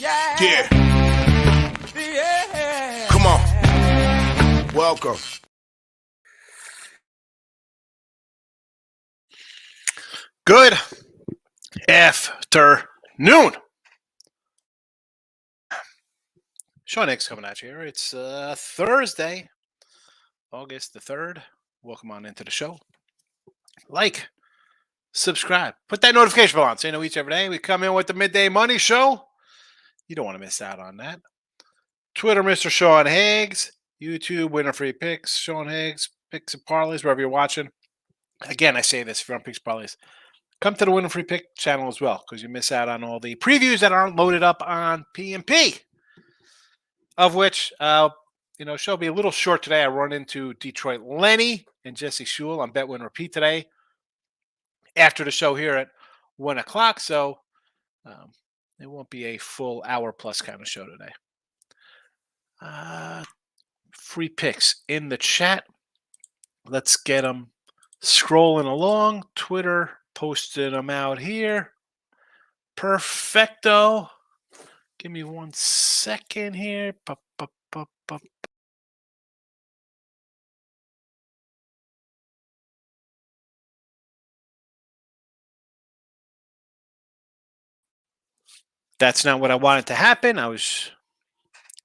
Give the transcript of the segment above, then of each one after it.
Yeah. Come on. Welcome. Good afternoon. Sean Higgs coming at you here. It's Thursday, August the 3rd. Welcome on into the show. Like, subscribe, put that notification bell on so you know each every day we come in with the Midday Money Show. You don't want to miss out on that. Twitter, Mr. Sean Higgs. YouTube, Winner Free Picks. Sean Higgs, Picks and Parlays, wherever you're watching. Again, I say this if you're on Picks Parlays. Come to the Winner Free Pick channel as well because you miss out on all the previews that aren't loaded up on PMP. Of which, show will be a little short today. I run into Detroit Lenny and Jesse Shule on Bet Win Repeat today after the show here at 1 o'clock. So it won't be a full hour plus kind of show today. Free picks in the chat. Let's get them scrolling along. Twitter posted them out here. Perfecto. Give me 1 second here. That's not what I wanted to happen. I was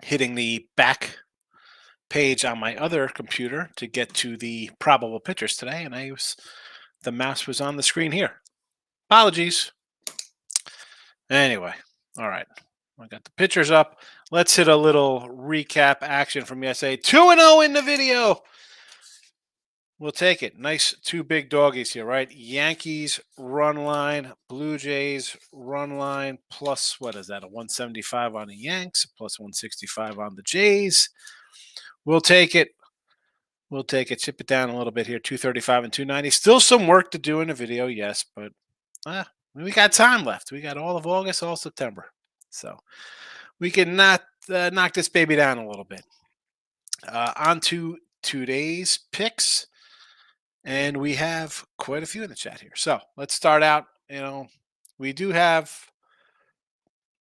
hitting the back page on my other computer to get to the probable pitchers today, and the mouse was on the screen here. Apologies. Anyway, all right. I got the pitchers up. Let's hit a little recap action from yesterday. 2-0 in the video. We'll take it. Nice 2 big doggies here, right? Yankees run line, Blue Jays run line, plus what is that? A 175 on the Yanks, plus 165 on the Jays. We'll take it. We'll take it. Chip it down a little bit here. 235 and 290. Still some work to do in the video, yes, but we got time left. We got all of August, all September. So we can knock this baby down a little bit. On to today's picks. And we have quite a few in the chat here. So let's start out. We do have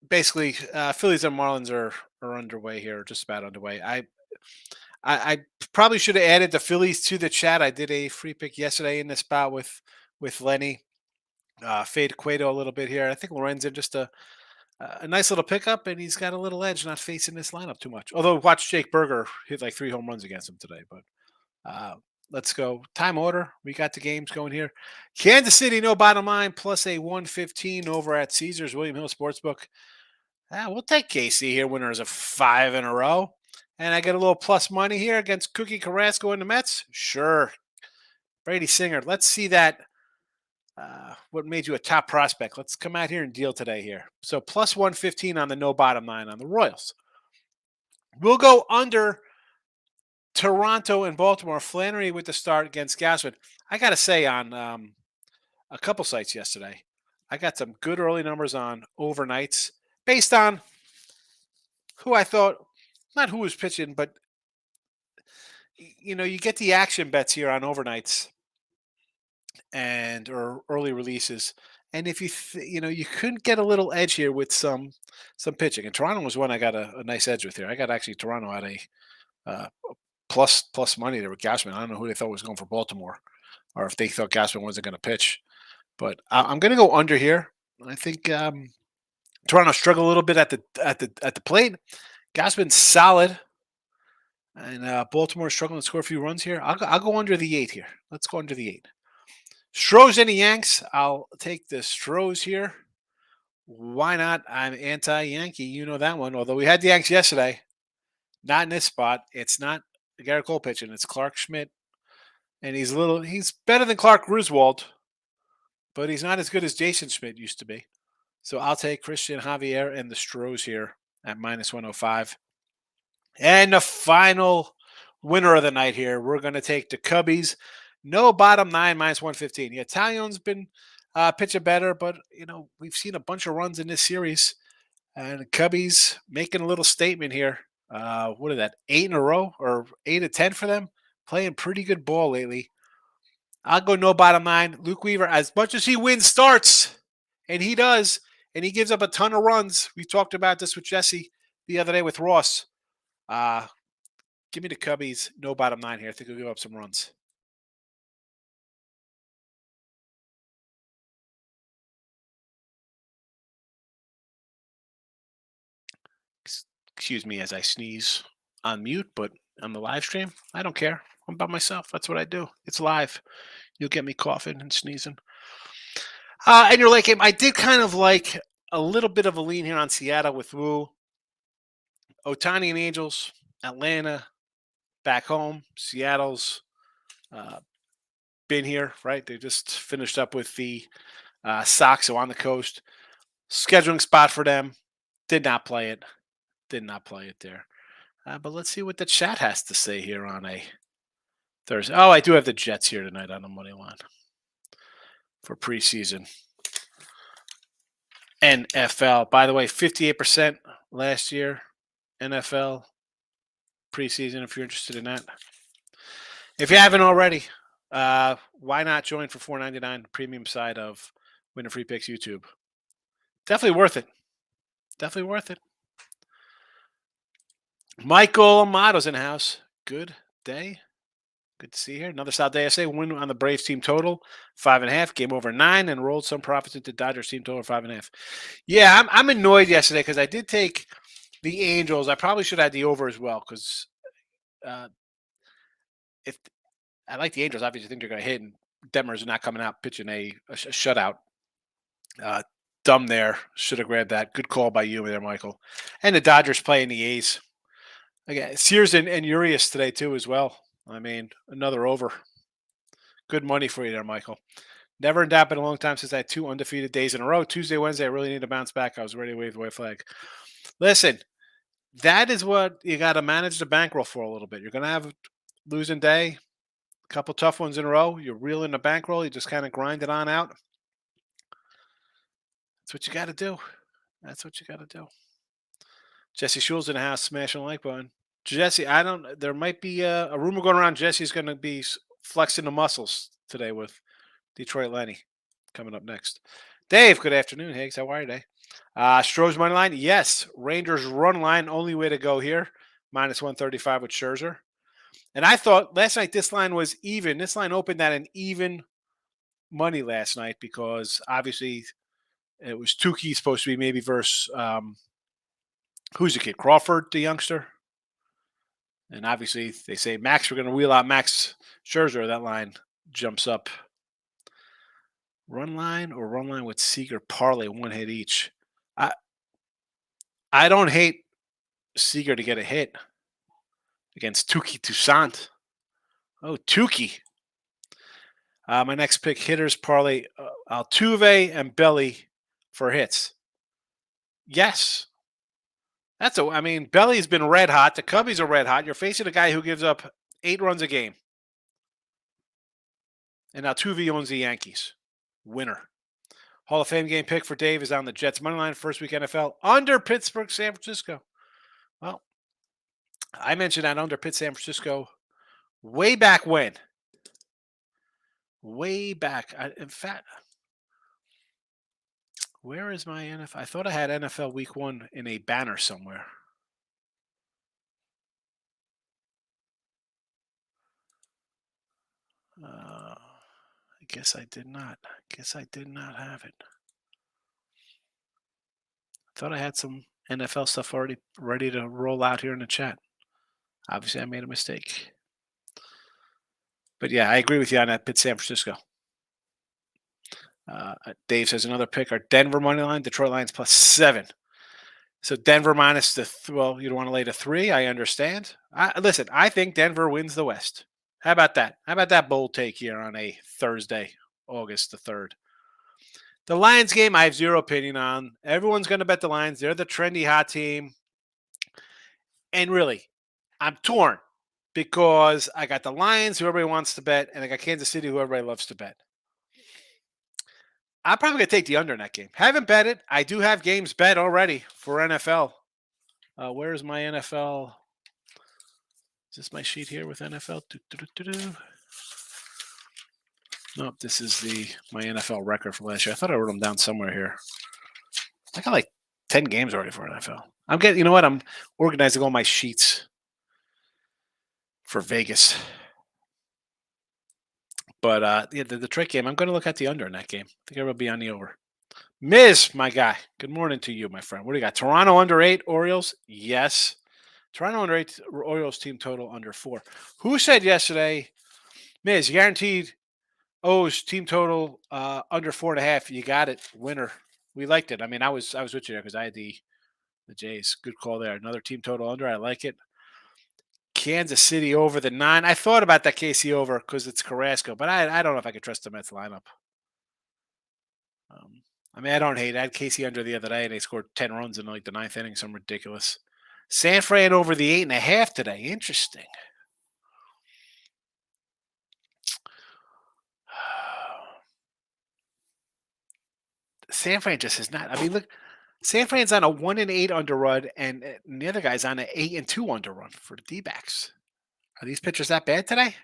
basically Phillies and Marlins are underway here, just about underway. I probably should have added the Phillies to the chat. I did a free pick yesterday in this spot with Lenny. Fade Cueto a little bit here. I think Lorenzen just a nice little pickup, and he's got a little edge not facing this lineup too much. Although watch Jake Berger hit like 3 home runs against him today. But let's go. Time order. We got the games going here. Kansas City, no bottom line, plus a 115 over at Caesars William Hill Sportsbook. We'll take KC here, winners of 5 in a row. And I get a little plus money here against Cookie Carrasco and the Mets. Sure. Brady Singer. Let's see that. What made you a top prospect? Let's come out here and deal today here. So plus 115 on the no bottom line on the Royals. We'll go under Toronto and Baltimore. Flannery with the start against Gausman. I got to say on a couple sites yesterday, I got some good early numbers on overnights based on who I thought, not who was pitching, but you get the action bets here on overnights or early releases. And if you couldn't get a little edge here with some pitching. And Toronto was one I got a nice edge with here. I got actually Toronto at a plus money there with Gausman. I don't know who they thought was going for Baltimore, or if they thought Gausman wasn't going to pitch. But I'm going to go under here. I think Toronto struggled a little bit at the plate. Gausman's solid, and Baltimore struggling to score a few runs here. I'll go under the 8 here. Let's go under the 8. Stros and the Yanks. I'll take the Stros here. Why not? I'm anti-Yankee. You know that one. Although we had the Yanks yesterday. Not in this spot. It's not Garrett Cole pitching. It's Clark Schmidt. And he's better than Clark Griswold, but he's not as good as Jason Schmidt used to be. So I'll take Christian Javier and the Stros here at minus 105. And the final winner of the night here, we're going to take the Cubbies. No bottom 9, minus 115. Yeah, Talion's been pitching better, but, we've seen a bunch of runs in this series. And the Cubbies making a little statement here. What is that, 8 in a row or 8 of 10 for them? Playing pretty good ball lately. I'll go no bottom 9. Luke Weaver, as much as he wins starts, and he does, and he gives up a ton of runs. We talked about this with Jesse the other day with Ross. Give me the Cubbies. No bottom nine here. I think he'll give up some runs. Excuse me as I sneeze on mute, but on the live stream, I don't care. I'm by myself. That's what I do. It's live. You'll get me coughing and sneezing. And your late game, I did kind of like a little bit of a lean here on Seattle with Wu. Ohtani and Angels, Atlanta, back home. Seattle's been here, right? They just finished up with the Sox, so on the coast. Scheduling spot for them. Did not play it. Did not play it there. But let's see what the chat has to say here on a Thursday. Oh, I do have the Jets here tonight on the money line for preseason. NFL. By the way, 58% last year. NFL preseason, if you're interested in that. If you haven't already, why not join for $4.99 premium side of Winner Free Picks YouTube? Definitely worth it. Definitely worth it. Michael Amato's in the house. Good day. Good to see you here. Another solid day. I say win on the Braves team total, 5.5. Game over 9 and rolled some profits into Dodgers team total, 5.5. Yeah, I'm annoyed yesterday because I did take the Angels. I probably should have had the over as well because if I like the Angels, obviously I think they're going to hit, and Demers not coming out pitching a shutout. Dumb there. Should have grabbed that. Good call by you there, Michael. And the Dodgers playing the A's. Again, Sears and Urias today too as well. I mean, another over. Good money for you there, Michael. Never in doubt, been a long time since I had 2 undefeated days in a row. Tuesday, Wednesday, I really need to bounce back. I was ready to wave the white flag. Listen, that is what you got to manage the bankroll for a little bit. You're going to have a losing day, a couple tough ones in a row. You're reeling the bankroll. You just kind of grind it on out. That's what you got to do. That's what you got to do. Jesse Schul's in the house, smashing the like button. Jesse, there might be a rumor going around. Jesse's going to be flexing the muscles today with Detroit Lenny coming up next. Dave, good afternoon, Higgs. How are you today? Stroh's money line, yes. Rangers run line, only way to go here. Minus 135 with Scherzer. And I thought last night this line was even. This line opened at an even money last night because obviously it was Tukey supposed to be maybe versus who's the kid? Crawford, the youngster. And obviously they say Max, we're going to wheel out Max Scherzer. That line jumps up. Run line with Seager parlay, 1 hit each. I don't hate Seager to get a hit against Tukey Toussaint. Oh, Tukey. My next pick, hitters parlay Altuve and Belly for hits. Yes. Belly's been red hot. The Cubbies are red hot. You're facing a guy who gives up 8 runs a game. And Altuve owns the Yankees. Winner. Hall of Fame game pick for Dave is on the Jets money line, first week NFL, under Pittsburgh, San Francisco. Well, I mentioned that under Pitt, San Francisco way back when. Way back. In fact, where is my NFL? I thought I had NFL Week 1 in a banner somewhere. I guess I did not. Have it. I thought I had some NFL stuff already ready to roll out here in the chat. Obviously, I made a mistake. But yeah, I agree with you on that Pitt San Francisco. Dave says another pick. Our Denver money line, Detroit Lions plus 7. So Denver minus you don't want to lay the 3. I understand. Listen, I think Denver wins the West. How about that? How about that bold take here on a Thursday, August the 3rd? The Lions game, I have zero opinion on. Everyone's going to bet the Lions. They're the trendy hot team. And really, I'm torn because I got the Lions, who everybody wants to bet, and I got Kansas City, who everybody loves to bet. I'm probably going to take the under in that game. Haven't bet it. I do have games bet already for NFL. Where's my NFL? Is this my sheet here with NFL? Nope, this is my NFL record for last year. I thought I wrote them down somewhere here. I got like 10 games already for NFL. I'm getting, you know what? I'm organizing all my sheets for Vegas. But yeah, the Detroit game, I'm going to look at the under in that game. I think I will be on the over. Miz, my guy. Good morning to you, my friend. What do you got? Toronto under 8, Orioles? Yes. Toronto under 8, Orioles team total under 4. Who said yesterday, Miz, guaranteed O's team total under 4.5? You got it. Winner. We liked it. I mean, I was with you there because I had the Jays. Good call there. Another team total under. I like it. Kansas City over the 9. I thought about that KC over because it's Carrasco, but I don't know if I could trust the Mets lineup. Um, I mean, I don't hate it. I had Casey under the other day, and they scored 10 runs in like the ninth inning. Some ridiculous. San Fran over the 8.5 today. Interesting. San Fran just is not. I mean, look, San Fran's on a 1-8 under run, and the other guy's on an 8-2 under run for the D-backs. Are these pitchers that bad today?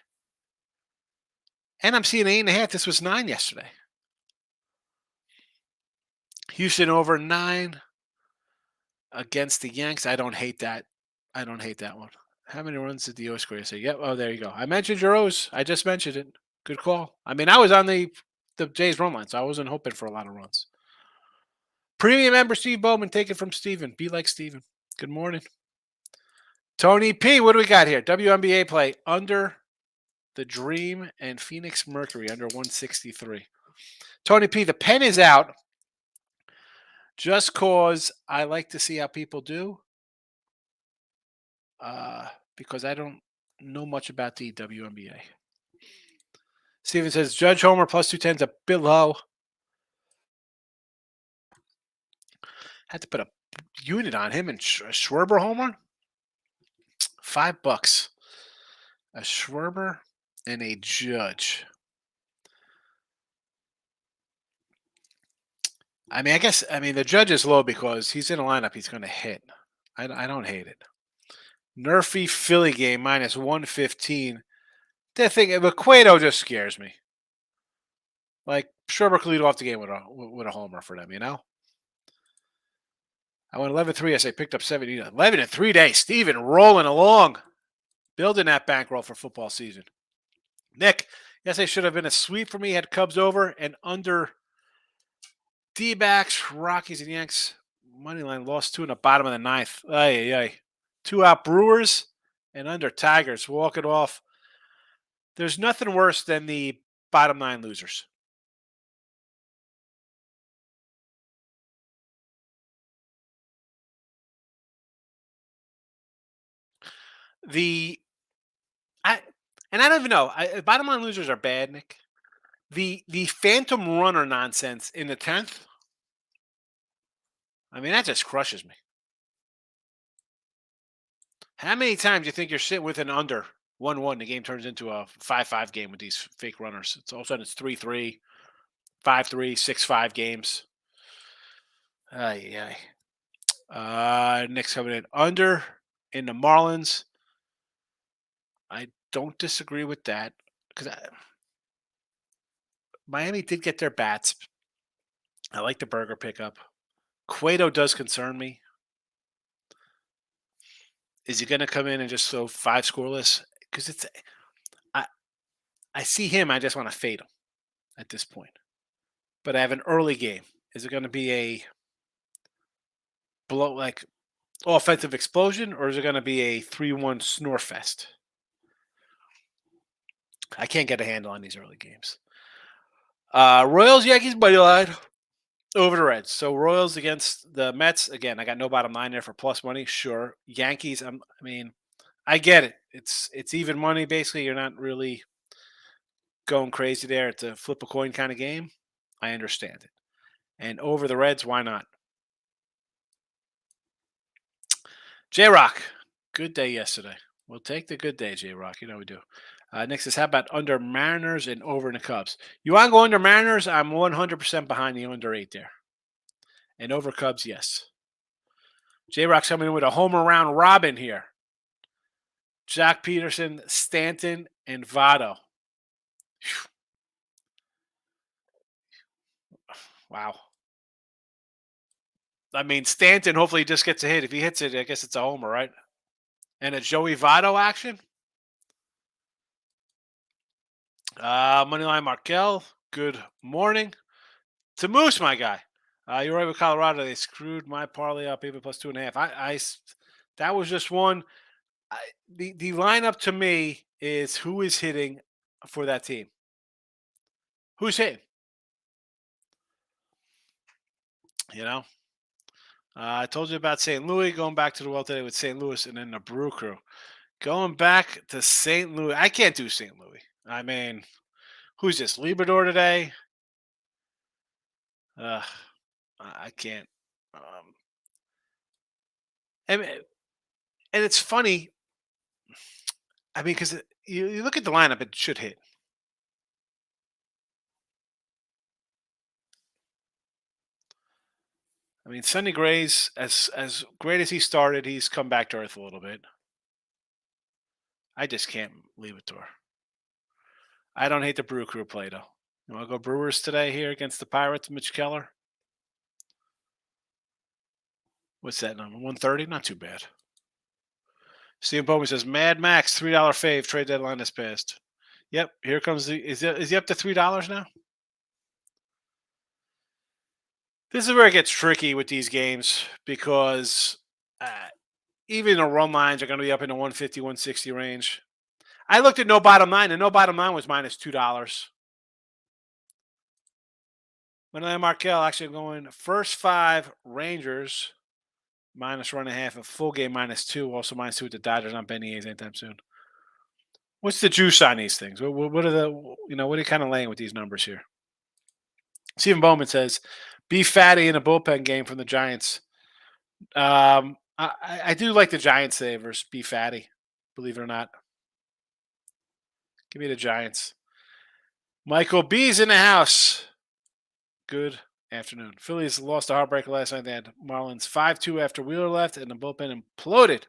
And I'm seeing 8.5. This was 9 yesterday. Houston over 9 against the Yanks. I don't hate that. I don't hate that one. How many runs did the O's score yesterday? Yep. Oh, there you go. I mentioned your O's. I just mentioned it. Good call. I mean, I was on the Jays run line, so I wasn't hoping for a lot of runs. Premium member Steve Bowman, take it from Steven. Be like Steven. Good morning. Tony P, what do we got here? WNBA play under the Dream and Phoenix Mercury under 163. Tony P, the pen is out just cause I like to see how people do. Because I don't know much about the WNBA. Steven says Judge Homer plus 210's a below. Had to put a unit on him and a Schwerber homer. $5. A Schwerber and a Judge. I mean, the Judge is low because he's in a lineup he's going to hit. I don't hate it. Nerfy Philly game minus 115. That thing, but Cueto just scares me. Like, Schwerber could lead off the game with a homer for them, you know? I went 11-3. I say picked up 70. 11 in 3 days. Steven rolling along. Building that bankroll for football season. Nick, yes, I should have been a sweep for me. Had Cubs over and under D-backs, Rockies, and Yanks. Moneyline lost 2 in the bottom of the ninth. Ay, ay, ay. 2 out Brewers and under Tigers. Walk it off. There's nothing worse than the bottom 9 losers. I don't even know. Bottom line losers are bad, Nick. The phantom runner nonsense in the 10th. I mean, that just crushes me. How many times do you think you're sitting with an under 1-1? The game turns into a 5-5 game with these fake runners. It's all of a sudden it's 3-3, 5-3, 6-5 games. Ay, ay. Nick's coming in under in the Marlins. I don't disagree with that because Miami did get their bats. I like the Burger pickup. Cueto does concern me. Is he going to come in and just throw 5 scoreless? Because I see him. I just want to fade him at this point. But I have an early game. Is it going to be a offensive explosion, or is it going to be a 3-1 snore fest? I can't get a handle on these early games. Royals, Yankees, money line over the Reds. So Royals against the Mets. Again, I got no bottom line there for plus money. Sure. Yankees, I get it. It's even money, basically. You're not really going crazy there. It's a flip a coin kind of game. I understand it. And over the Reds, why not? J-Rock, good day yesterday. We'll take the good day, J-Rock. You know we do. Next is how about under Mariners and over in the Cubs? You want to go under Mariners? I'm 100% behind the under 8 there. And over Cubs, yes. J-Rock's coming in with a home round robin here. Jack Peterson, Stanton, and Votto. Wow. I mean, Stanton hopefully just gets a hit. If he hits it, I guess it's a homer, right? And a Joey Votto action. Moneyline Markel. Good morning to Moose, my guy. You're right with Colorado. They screwed my parlay up even plus 2.5. That was just one. The lineup to me is who is hitting for that team. Who's hitting? You know, I told you about St. Louis going back to the well today with St. Louis and then the Brew Crew. Going back to St. Louis. I can't do St. Louis. I mean, who's this? Librador today? Uh, I can't. Um, and, and it's funny. I mean, because you look at the lineup, it should hit. I mean, Sonny Gray's as great as he started, he's come back to earth a little bit. I just can't leave it to her. I don't hate the Brew Crew play though. You want to go Brewers today here against the Pirates, Mitch Keller? What's that number? 130? Not too bad. Stephen Bowman says Mad Max $3 fave trade deadline has passed. Yep, here comes the is he up to $3 now? This is where it gets tricky with these games because even the run lines are going to be up in the 150, 160 range. I looked at no bottom line, and no bottom line was minus $2. When Markel actually going first five Rangers minus 1.5, a full game -2, also -2 with the Dodgers. Not betting A's anytime soon. What's the juice on these things? What are the what are you kind of laying with these numbers here? Stephen Bowman says, "Be fatty in a bullpen game from the Giants." I do like the Giants savers. Be fatty, believe it or not. Give me the Giants. Michael B's in the house. Good afternoon. Phillies lost a heartbreaker last night. They had Marlins 5-2 after Wheeler left, and the bullpen imploded.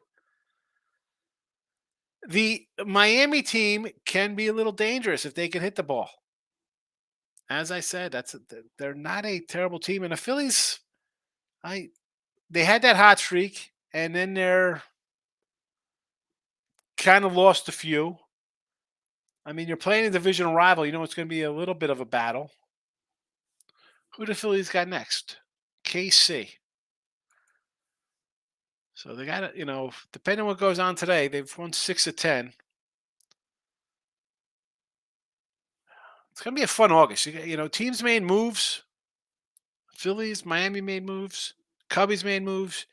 The Miami team can be a little dangerous if they can hit the ball. As I said, they're not a terrible team, and the Phillies, they had that hot streak, and then they're kind of lost a few. I mean, you're playing a divisional rival. You know it's going to be a little bit of a battle. Who the Phillies got next? KC. So they got to, depending on what goes on today, they've won 6 of 10. It's going to be a fun August. Teams made moves. Phillies, Miami made moves. Cubbies made moves.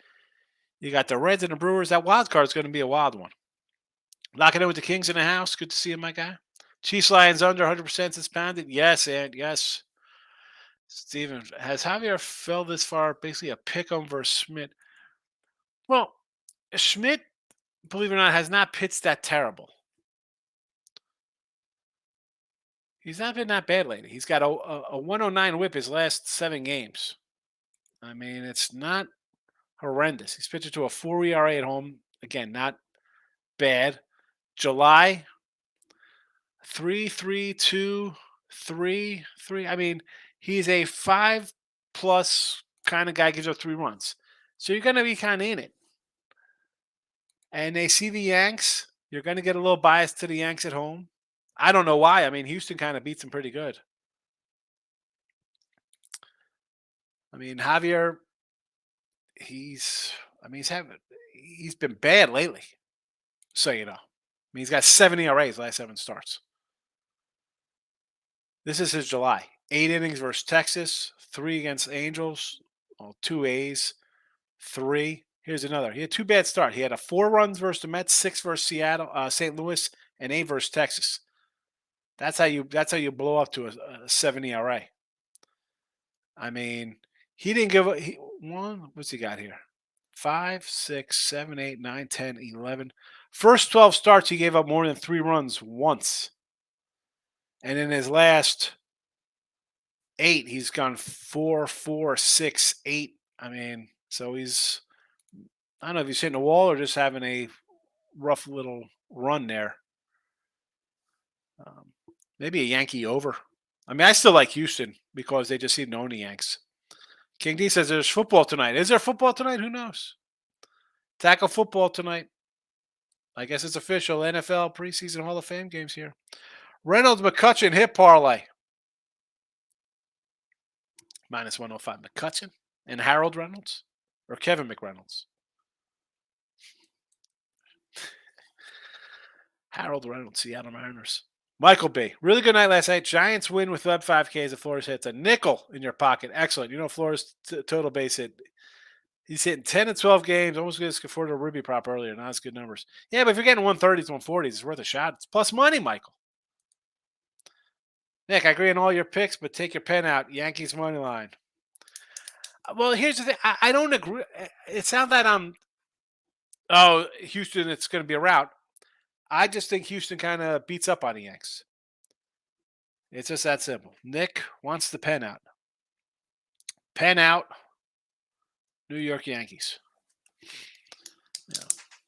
You got the Reds and the Brewers. That wild card is going to be a wild one. Locking in with the Kings in the house. Good to see you, my guy. Chiefs Lions under 100% since pounded. Yes, and yes. Steven, has Javier fell this far? Basically a pick 'em versus Schmidt. Well, Schmidt, believe it or not, has not pitched that terrible. He's not been that bad lately. He's got a 109 whip his last 7 games. I mean, it's not horrendous. He's pitching to a 4 ERA at home. Again, not bad. July, 3.32, 3.3. I mean, he's a 5+ kind of guy, gives up 3 runs. So you're going to be kind of in it. And they see the Yanks. You're going to get a little bias to the Yanks at home. I don't know why. I mean, Houston kind of beats them pretty good. I mean, Javier, he's been bad lately. So I mean, he's got 7 ERAs last 7 starts. This is his July. 8 innings versus Texas, 3 against Angels, 2 A's, 3. Here's another. He had 2 bad starts. He had a 4 runs versus the Mets, 6 versus Seattle, St. Louis, and 8 versus Texas. That's how you blow up to a 7 ERA. I mean, he didn't give one. What's he got here? 5, 6, 7, 8, 9, 10, 11. First 12 starts, he gave up more than 3 runs once. And in his last 8, he's gone 4, 4, 6, 8. I mean, so he's, I don't know if he's hitting a wall or just having a rough little run there. Maybe a Yankee over. I mean, I still like Houston because they just seem to own the Yanks. King D says there's football tonight. Is there football tonight? Who knows? Tackle football tonight. I guess it's official. NFL preseason Hall of Fame games here. Reynolds McCutcheon hit parlay. Minus 105. McCutcheon and Harold Reynolds or Kevin McReynolds. Harold Reynolds, Seattle Mariners. Michael B. Really good night last night. Giants win with Web 5Ks. If Flores hits a nickel in your pocket. Excellent. You know Flores' total base hit. He's hitting 10 and 12 games. Almost good for the Ruby prop earlier. Not as good numbers. Yeah, but if you're getting 130s, 140s, it's worth a shot. It's plus money, Michael. Nick, I agree on all your picks, but take your pen out. Yankees money line. Well, here's the thing. I don't agree. It's not that Houston, it's going to be a rout. I just think Houston kind of beats up on the Yanks. It's just that simple. Nick wants the pen out. Pen out. New York Yankees. Yeah.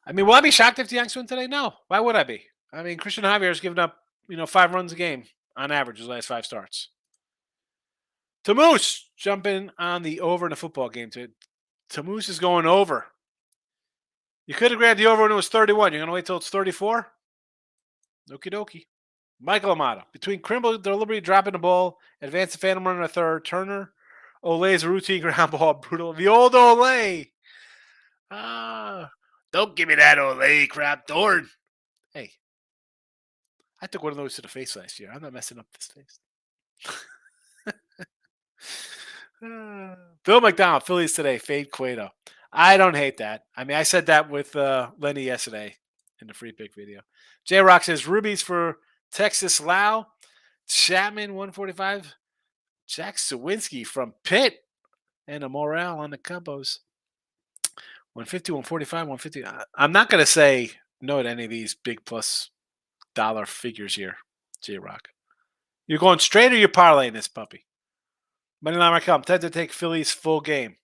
I mean, will I be shocked if the Yanks win today? No. Why would I be? I mean, Christian Javier has given up, 5 runs a game on average his last 5 starts. Tamoose jumping on the over in a football game. Tamoose is going over. You could have grabbed the over when it was 31. You're going to wait till it's 34? Okie dokie. Michael Amato. Between Crimble delivery, dropping the ball, advance the phantom run in a third, Turner, Ole's routine ground ball, brutal. The old Ole. Don't give me that Ole crap, Dorn. Hey, I took one of those to the face last year. I'm not messing up this face. Bill McDonald, Phillies today, fade Cueto. I don't hate that. I mean, I said that with Lenny yesterday in the free pick video. J-Rock says Rubies for Texas Lau. Chapman, 145. Jack Sawinski from Pitt. And a Morale on the Cubs. 150, 145, 150. I'm not going to say no to any of these big plus dollar figures here, J-Rock. You're going straight or you're parlaying this puppy? Moneyline Markel, I'm tempted to take Phillies full game.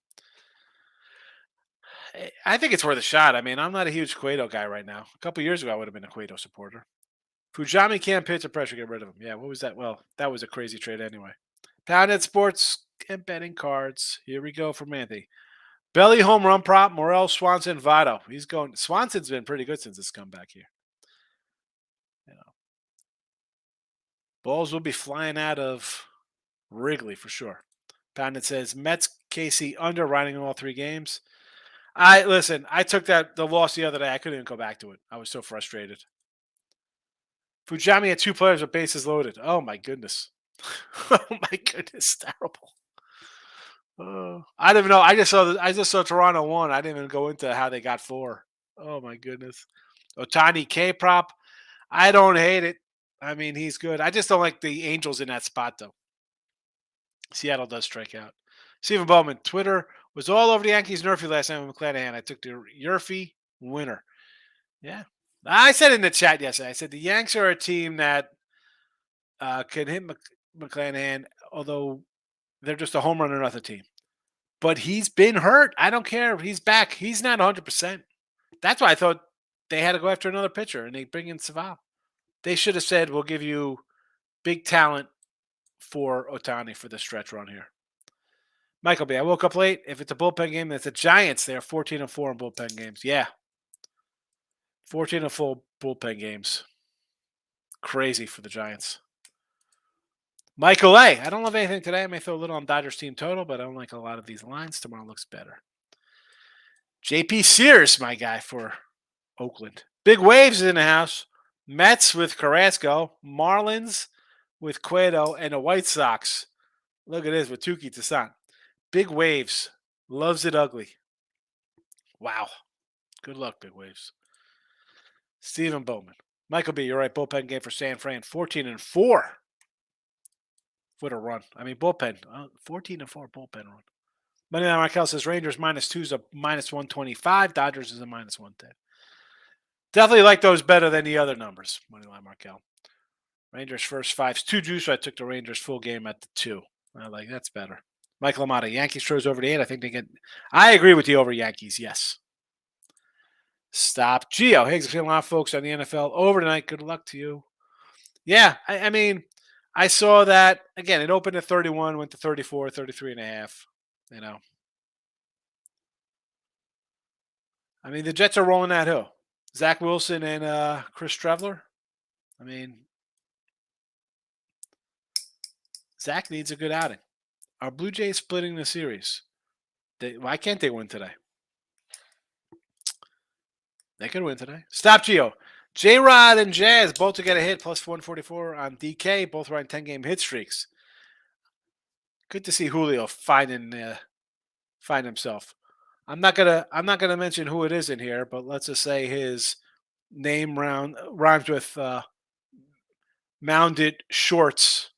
I think it's worth a shot. I mean, I'm not a huge Cueto guy right now. A couple years ago, I would have been a Cueto supporter. Fujami can't pitch or pressure, get rid of him. Yeah, what was that? Well, that was a crazy trade anyway. Pounded Sports and betting cards. Here we go from Anthony. Belly home run prop, Morel, Swanson, Votto. He's going. Swanson's been pretty good since his comeback here. Balls will be flying out of Wrigley for sure. Pounded says Mets, KC under, riding in all 3 games. I took the loss the other day. I couldn't even go back to it. I was so frustrated. Fujami had 2 players with bases loaded. Oh my goodness. Oh my goodness, terrible. I don't even know. I just saw Toronto won. I didn't even go into how they got 4. Oh my goodness. Otani K prop. I don't hate it. I mean, he's good. I just don't like the Angels in that spot though. Seattle does strike out. Stephen Bowman, Twitter was all over the Yankees Nerfy last night with McClanahan. I took the Yerfy winner. Yeah. I said in the chat yesterday, I said the Yanks are a team that can hit McClanahan, although they're just a home run or nothing team. But he's been hurt. I don't care. He's back. He's not 100%. That's why I thought they had to go after another pitcher, and they bring in Saval. They should have said, we'll give you big talent for Otani for the stretch run here. Michael B., I woke up late. If it's a bullpen game, it's the Giants. They are 14-4 in bullpen games. Yeah. 14-4 bullpen games. Crazy for the Giants. Michael A., I don't love anything today. I may throw a little on Dodgers team total, but I don't like a lot of these lines. Tomorrow looks better. JP Sears, my guy for Oakland. Big Waves in the house. Mets with Carrasco. Marlins with Cueto. And the White Sox. Look at this with Tuki Toussaint. Big Waves. Loves it ugly. Wow. Good luck, Big Waves. Stephen Bowman. Michael B., you're right. Bullpen game for San Fran. 14-4. What a run. I mean, bullpen. 14-4 bullpen run. Moneyline Markel says Rangers -2 is a -125. Dodgers is a -110. Definitely like those better than the other numbers. Moneyline Markel. Rangers first 5's 2 juice. So I took the Rangers full game at the 2. I like that's better. Michael Amata. Yankees throws over the 8. I think they get. I agree with the over Yankees. Yes. Stop. Geo. Higgs, a lot of folks on the NFL over tonight. Good luck to you. Yeah. I mean, I saw that, again, it opened at 31, went to 34, 33.5. You know, I mean, the Jets are rolling that hill. Zach Wilson and Chris Trevler. I mean, Zach needs a good outing. Are Blue Jays splitting the series? Why can't they win today? They could win today. Stop, Gio. J-Rod and Jazz both to get a hit, plus 144 on DK. Both running 10-game hit streaks. Good to see Julio find himself. I'm not gonna mention who it is in here, but let's just say his name rhymes with mounded shorts,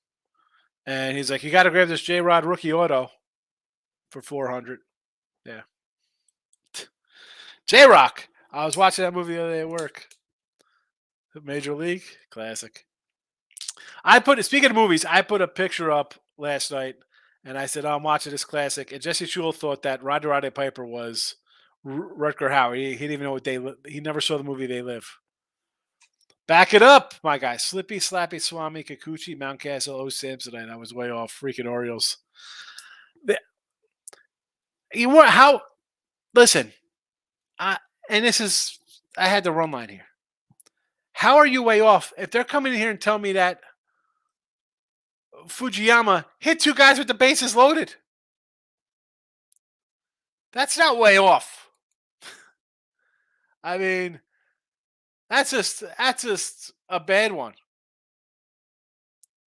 and he's like, "You got to grab this J-Rod rookie auto for 400." Yeah, J-Rock. I was watching that movie the other day at work. Major League classic. Speaking of movies, I put a picture up last night, and I said, I'm watching this classic. And Jesse Shule thought that Roger Roddy Piper was Rutger Hauer. He didn't even know what he never saw the movie They Live. Back it up, my guy. Slippy, Slappy, Swami, Kikuchi, Mountcastle, O. Samsonite. I was way off. Freaking Orioles. Listen, and this is, I had the run line here. How are you way off? If they're coming in here and telling me that Fujiyama hit two guys with the bases loaded, that's not way off. I mean, that's just a bad one.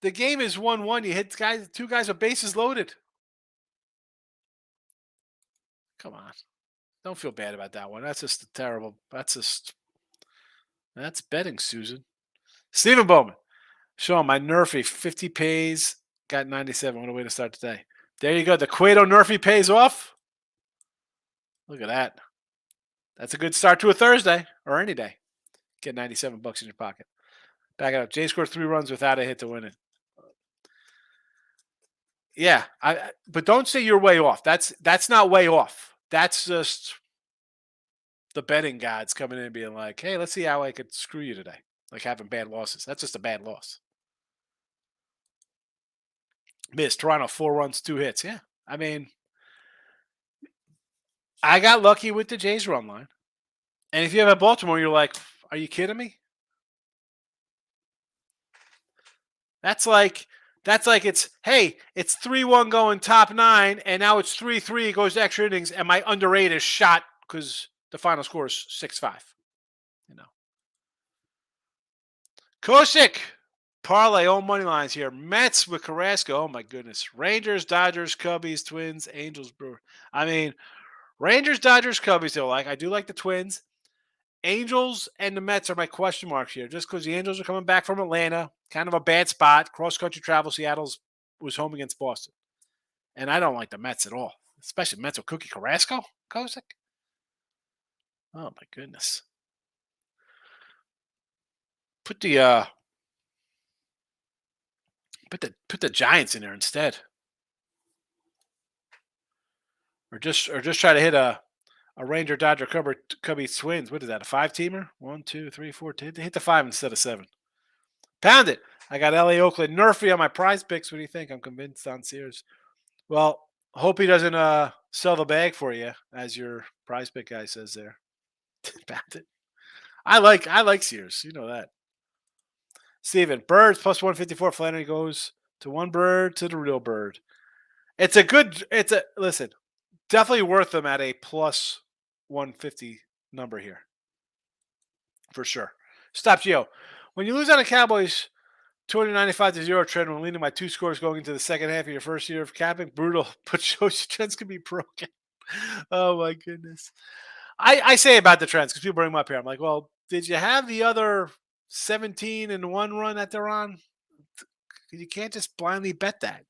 The game is 1-1. You hit two guys with bases loaded. Come on. Don't feel bad about that one. That's just terrible. That's betting, Susan. Stephen Bowman. Sean, my Nerfy 50 pays, got 97. What a way to start today. There you go. The Cueto Nerfy pays off. Look at that. That's a good start to a Thursday or any day. Get $97 in your pocket. Back it up. Jay scored 3 runs without a hit to win it. Yeah, but don't say you're way off. That's not way off. That's just the betting gods coming in and being like, hey, let's see how I could screw you today. Like having bad losses. That's just a bad loss. Missed. Toronto, 4 runs, 2 hits. Yeah. I mean, I got lucky with the Jays run line. And if you have a Baltimore, you're like, are you kidding me? That's like it's 3-1 going top 9, and now it's 3-3. It goes to extra innings, and my under 8 is shot because the final score is 6-5. You know. Kosick. Parlay, all money lines here. Mets with Carrasco. Oh, my goodness. Rangers, Dodgers, Cubbies, Twins, Angels, Brewers. I mean, Rangers, Dodgers, Cubbies, I do like the Twins. Angels and the Mets are my question marks here, just because the Angels are coming back from Atlanta. Kind of a bad spot. Cross-country travel. Seattle's was home against Boston. And I don't like the Mets at all, especially Mets with Cookie Carrasco. Kosick. Oh, my goodness. Put the Giants in there instead. Or just try to hit a Ranger, Dodger, Cubbies, Twins. What is that? A 5-teamer? 1, 2, 3, 4. Hit the 5 instead of 7. Pound it. I got LA, Oakland, Nerfy on my prize picks. What do you think? I'm convinced on Sears. Well, hope he doesn't sell the bag for you, as your prize pick guy says there. Pound it. I like Sears. You know that. Steven, Birds plus 154. Flannery goes to one bird to the real bird. Listen, definitely worth them at a plus 150 number here. For sure. Stop, Gio. When you lose on the Cowboys 295-0 trend when leading by 2 scores going into the second half of your first year of capping, brutal, but shows you trends can be broken. Oh, my goodness. I say about the trends because people bring them up here. I'm like, well, did you have the other 17-1 run that they're on? You can't just blindly bet that.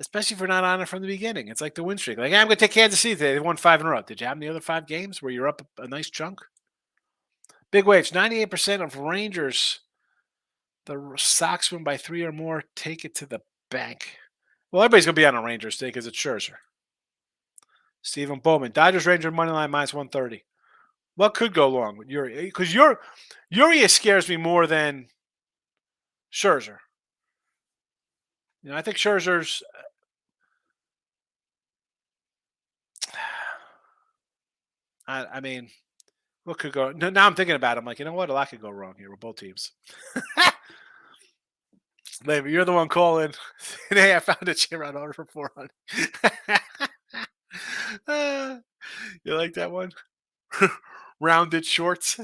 Especially if you're not on it from the beginning. It's like the win streak. Like, I'm going to take Kansas City today. They won 5 in a row. Did you have the other 5 games where you're up a nice chunk? Big waves. 98% of Rangers. The Sox win by 3 or more. Take it to the bank. Well, everybody's going to be on a Rangers today because it's Scherzer. Stephen Bowman. Dodgers Ranger money line minus 130. What could go wrong with Uri? Because Urias scares me more than Scherzer. I think Scherzer's I mean, what could go? No, now I'm thinking about it. I'm like, you know what? A lot could go wrong here with both teams. Maybe you're the one calling. Hey, I found a chair on order for 400. You like that one? Rounded shorts.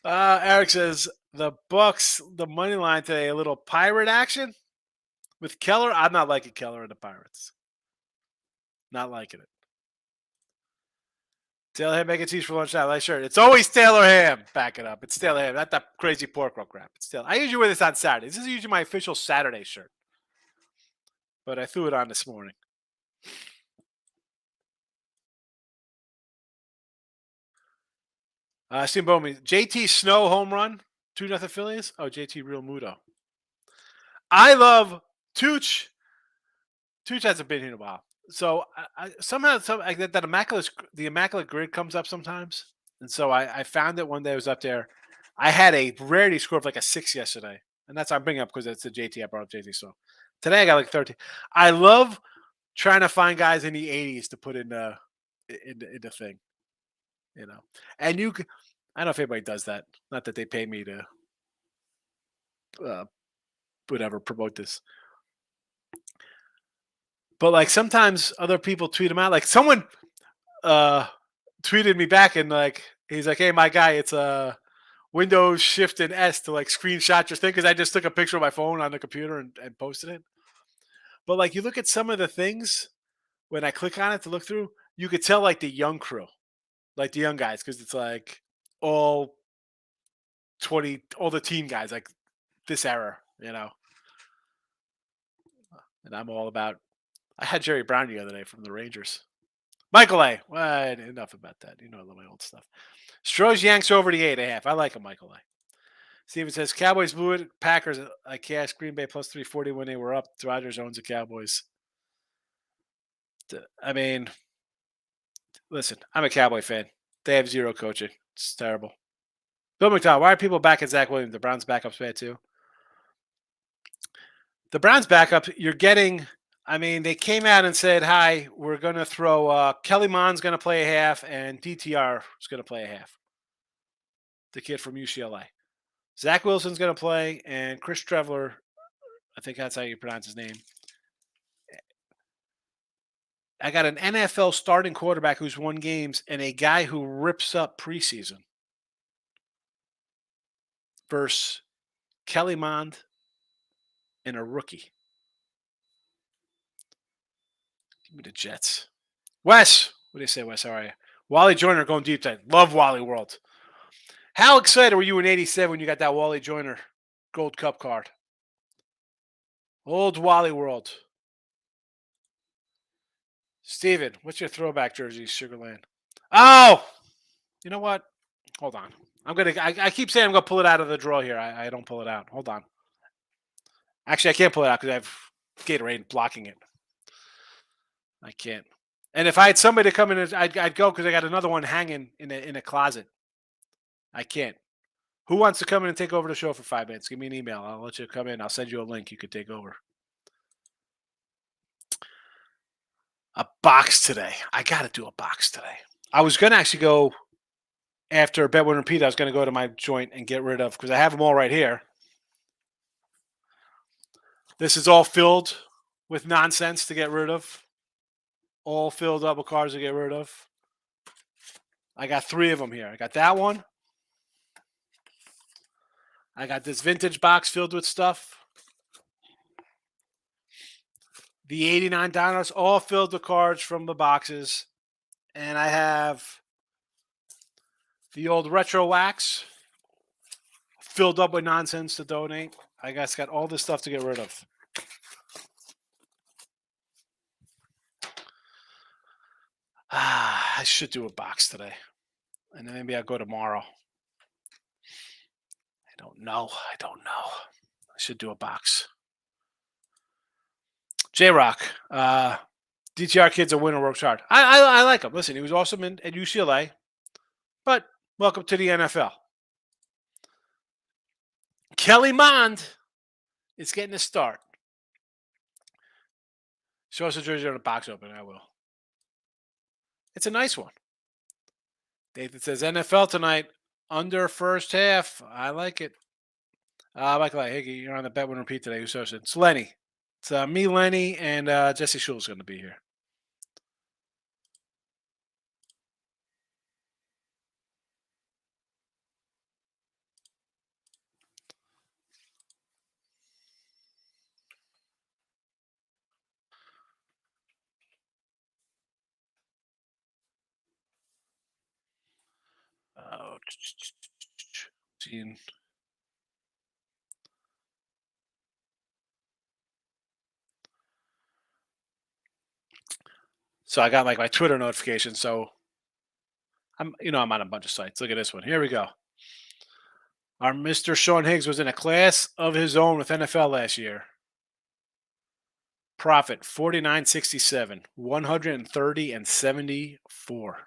Eric says the Bucks, the money line today, a little pirate action with Keller. I'm not liking Keller and the Pirates. Not liking it. Taylor Ham mac and cheese for lunch now. Like, sure. It's always Taylor Ham. Back it up. It's Taylor Ham. Not that crazy pork roll crap. It's Taylor. I usually wear this on Saturdays. This is usually my official Saturday shirt. But I threw it on this morning. Steve Bowman. JT Snow home run. 2-0 Phillies. Oh, JT Real Muto. I love Tooch. Tooch hasn't been here in a while. So somehow the immaculate grid comes up sometimes, and so I found it one day. I was up there. I had a rarity score of like a 6 yesterday, and that's what I'm bringing up because it's the JT. I brought up JT. So today I got like 13. I love trying to find guys in the 80s to put in the thing, you know. And you, I don't know if anybody does that. Not that they pay me to, whatever, promote this. But like sometimes other people tweet them out. Like someone tweeted me back and like he's like, "Hey, my guy, it's a Windows Shift and S to like screenshot your thing," because I just took a picture of my phone on the computer and posted it. But like you look at some of the things when I click on it to look through, you could tell like the young crew, like the young guys, because it's like all all the teen guys, like this era, you know. And I'm all about. I had Jerry Brown the other day from the Rangers. Michael A. Well, enough about that. You know, I love my old stuff. Stroh's Yanks over the 8.5. I like him, Michael A. Steven says Cowboys blew it. Packers, I cashed Green Bay plus 340 when they were up. Rodgers owns the Cowboys. I mean, listen, I'm a Cowboy fan. They have zero coaching. It's terrible. Bill McDonald, why are people back at Zach Williams? The Browns backup's bad too. The Browns backup, you're getting. I mean, they came out and said, "Hi, we're going to throw Kelly Mond's going to play a half, and DTR is going to play a half." The kid from UCLA. Zach Wilson's going to play, and Chris Trevler, I think that's how you pronounce his name. I got an NFL starting quarterback who's won games and a guy who rips up preseason versus Kelly Mond and a rookie. Give me the Jets. Wes, what do you say, Wes? How are you? Wally Joyner going deep dive. Love Wally World. How excited were you in 87 when you got that Wally Joyner Gold Cup card? Old Wally World. Steven, what's your throwback jersey, Sugarland? Oh, you know what? Hold on. I keep saying I'm gonna pull it out of the drawer here. I don't pull it out. Hold on. Actually, I can't pull it out because I have Gatorade blocking it. I can't. And if I had somebody to come in, I'd go because I got another one hanging in a closet. I can't. Who wants to come in and take over the show for 5 minutes? Give me an email. I'll let you come in. I'll send you a link. You could take over. A box today. I got to do a box today. I was going to actually go after Bedouin and Pete. I was going to go to my joint and get rid of, because I have them all right here. This is all filled with nonsense to get rid of. All filled up with cards to get rid of. I got 3 of them here. I got that one. I got this vintage box filled with stuff. The 89 Dinos, all filled with cards from the boxes. And I have the old retro wax filled up with nonsense to donate. I guess got all this stuff to get rid of. I should do a box today. And then maybe I'll go tomorrow. I don't know. I should do a box. J-Rock. DTR kid's a winner, works hard. I like him. Listen, he was awesome at UCLA. But welcome to the NFL. Kelly Mond is getting a start. Show us a jersey on the box open. I will. It's a nice one. It says NFL tonight under first half. I like it. Michael, hey, you're on the bet win repeat today. Who's hosting? It's Lenny. It's me, Lenny, and Jesse Shule's going to be here. Oh, seeing. So I got like my Twitter notification. So I'm on a bunch of sites. Look at this one. Here we go. Our Mr. Sean Higgs was in a class of his own with NFL last year. Profit 49.67, 130 and 74.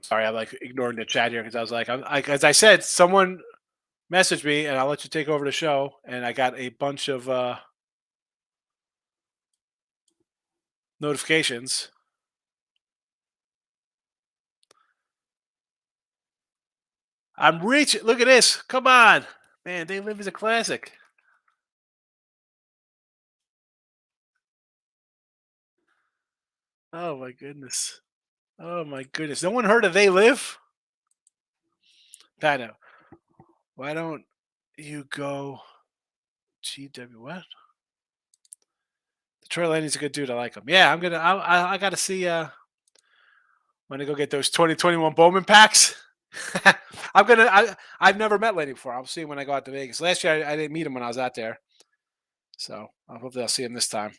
Sorry, I'm like ignoring the chat here because I was like, as I said, someone messaged me and I'll let you take over the show. And I got a bunch of notifications. I'm reaching. Look at this. Come on. Man, They Live is a classic. Oh my goodness. Oh my goodness. No one heard of They Live? Pano, why don't you go GW what? Troy Laney's a good dude. I like him. Yeah, I gotta see when I go get those 2021 Bowman packs. I've never met Laney before. I'll see him when I go out to Vegas. Last year I didn't meet him when I was out there. So hopefully I'll see him this time.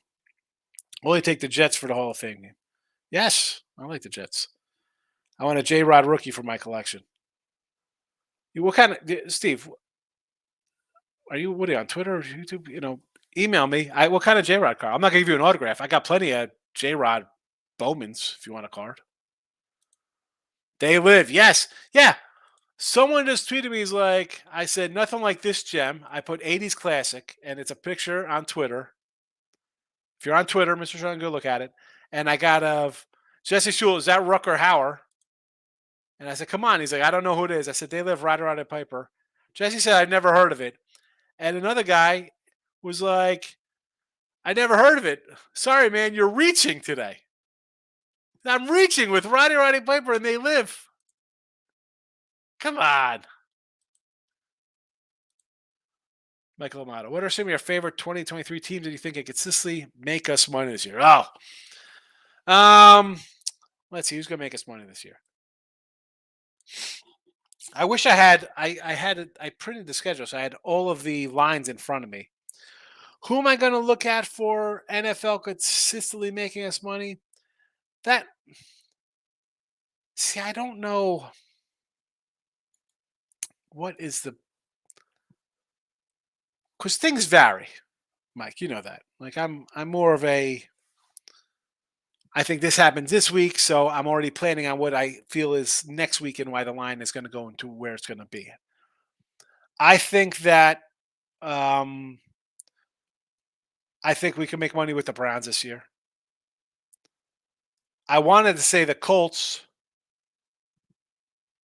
Will he take the Jets for the Hall of Fame game? Yes, I like the Jets. I want a J Rod rookie for my collection. What kind of Steve? Are you what are you on Twitter or YouTube? Email me. What kind of J Rod card? I'm not gonna give you an autograph. I got plenty of J Rod Bowmans if you want a card. They Live. Yes. Yeah. Someone just tweeted me. He's like, I said nothing like this gem. I put 80s classic, and it's a picture on Twitter. If you're on Twitter, Mr. Sean, go look at it. And I got of Jesse Shule. Is that Rucker Hauer? And I said, come on. He's like, I don't know who it is. I said, They Live Rider on a Piper. Jesse said, I've never heard of it. And another guy was like, I never heard of it. Sorry, man, you're reaching today. I'm reaching with Roddy Piper and They Live. Come on. Michael Amato, what are some of your favorite 2023 teams that you think can consistently make us money this year? Let's see who's going to make us money this year. I wish I printed the schedule so I had all of the lines in front of me. Who am I going to look at for NFL consistently making us money? I don't know what is because things vary, Mike. You know that. Like I'm more of a. I think this happens this week, so I'm already planning on what I feel is next week and why the line is going to go into where it's going to be. I think that um, I think we can make money with the Browns this year. I wanted to say the Colts.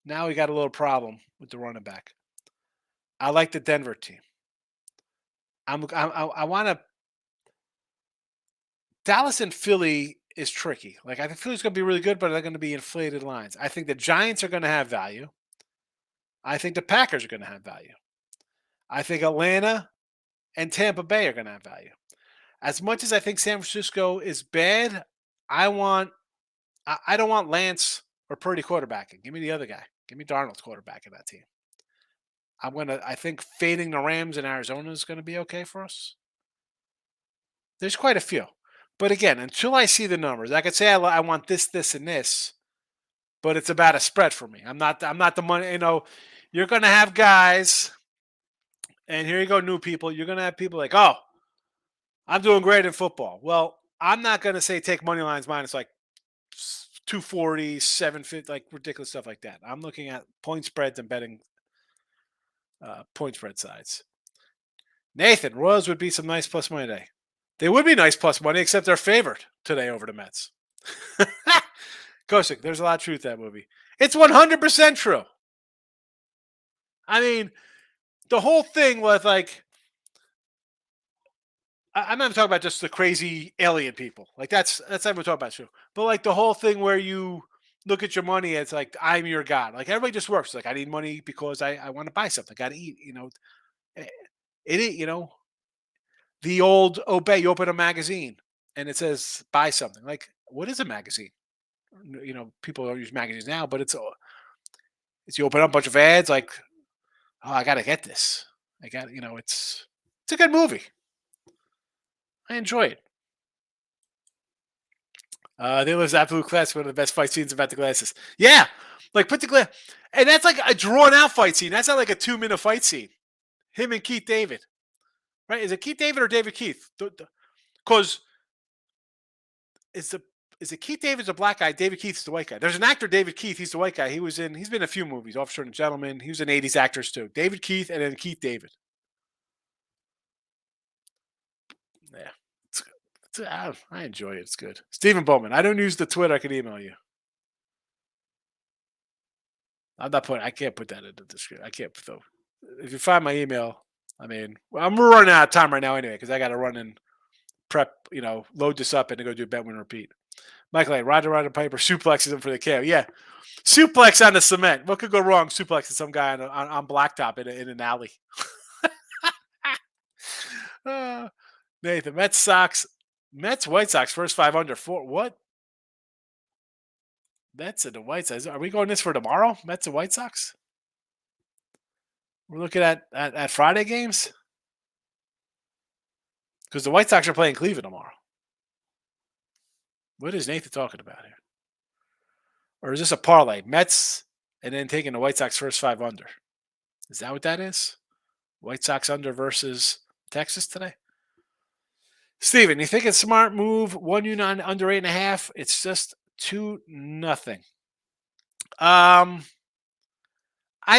Now we got a little problem with the running back. I like the Denver team. I want to. Dallas and Philly is tricky. Like I think Philly's going to be really good, but they're going to be inflated lines. I think the Giants are going to have value. I think the Packers are going to have value. I think Atlanta and Tampa Bay are going to have value. As much as I think San Francisco is bad, I don't want Lance or Purdy quarterbacking. Give me the other guy. Give me Darnold's quarterback in that team. I think fading the Rams in Arizona is going to be okay for us. There's quite a few. But again, until I see the numbers, I could say I want this, this, and this, but it's about a spread for me. I'm not the money. You're going to have guys, and here you go, new people. You're going to have people like, oh, I'm doing great in football. Well, I'm not going to say take money lines minus like 240, 750, like ridiculous stuff like that. I'm looking at point spreads and betting point spread sides. Nathan, Royals would be some nice plus money today. They would be nice plus money, except they're favored today over the Mets. Kosik, there's a lot of truth to that movie. It's 100% true. I mean, the whole thing was like, I'm not talking about just the crazy alien people. Like that's not what we're talking about, true. But like the whole thing where you look at your money, it's like I'm your god. Like everybody just works. Like I need money because I want to buy something. I got to eat. Eh, the old obey. You open a magazine and it says buy something. Like what is a magazine? People don't use magazines now, but it's you open up a bunch of ads. Like oh, I got to get this. I got it's a good movie. I enjoy it. They lives absolute class. One of the best fight scenes about the glasses. Yeah, like put the glass, and that's like a drawn out fight scene. That's not like a 2-minute fight scene. Him and Keith David, right? Is it Keith David or David Keith? Because is it Keith David's the black guy? David Keith's the white guy. There's an actor, David Keith. He's the white guy. He's been in a few movies. Officer and Gentleman. He was in '80s actors too. David Keith and then Keith David. Yeah. I enjoy it. It's good. Stephen Bowman. I don't use the Twitter. I can email you. I'm not putting. I can't put that in the description. I can't put though. If you find my email, I mean, I'm running out of time right now anyway because I got to run and prep. Load this up and then go do bet win repeat. Michael A. Ryder Piper suplexes him for the KO. Yeah, suplex on the cement. What could go wrong? Suplexing some guy on blacktop in an alley. Nathan, Mets White Sox first 5 under 4. What? Mets and the White Sox. Are we going this for tomorrow? Mets and White Sox? We're looking at Friday games? Because the White Sox are playing Cleveland tomorrow. What is Nathan talking about here? Or is this a parlay? Mets and then taking the White Sox first 5 under. Is that what that is? White Sox under versus Texas today? Steven, you think it's a smart move? 1-9 under 8.5. It's just 2-0. I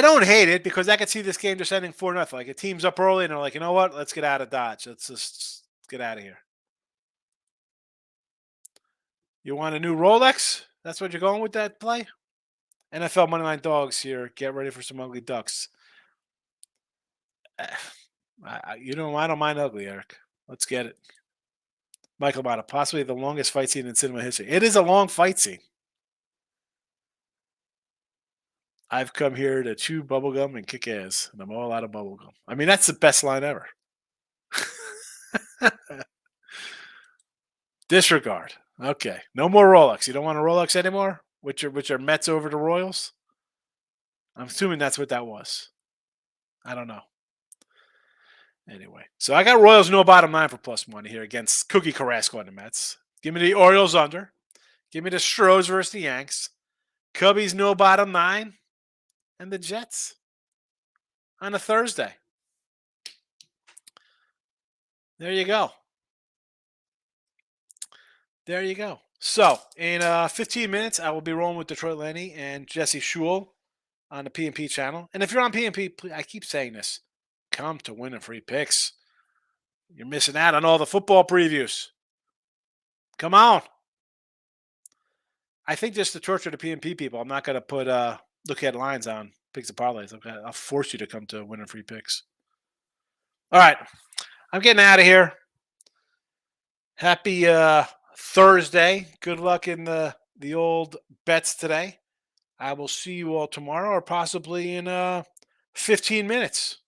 don't hate it because I could see this game just ending 4-0. Like a team's up early and they're like, you know what? Let's get out of Dodge. Let's just get out of here. You want a new Rolex? That's what you're going with that play? NFL Moneyline Dogs here. Get ready for some ugly ducks. I don't mind ugly, Eric. Let's get it. Michael Mata, possibly the longest fight scene in cinema history. It is a long fight scene. I've come here to chew bubblegum and kick ass, and I'm all out of bubblegum. I mean, that's the best line ever. Disregard. Okay. No more Rolex. You don't want a Rolex anymore? Which are Mets over the Royals? I'm assuming that's what that was. I don't know. Anyway, so I got Royals no bottom line for plus money here against Cookie Carrasco and the Mets. Give me the Orioles under. Give me the Stros versus the Yanks. Cubbies no bottom 9. And the Jets on a Thursday. There you go. There you go. So in 15 minutes, I will be rolling with Detroit Lenny and Jesse Shule on the PNP channel. And if you're on PNP, please, I keep saying this. Come to Win and Free Picks. You're missing out on all the football previews. Come on. I think just to torture the PNP people, I'm not going to put look at lines on picks and parlays. I'll force you to come to Win and Free Picks. All right. I'm getting out of here. Happy Thursday. Good luck in the old bets today. I will see you all tomorrow or possibly in 15 minutes.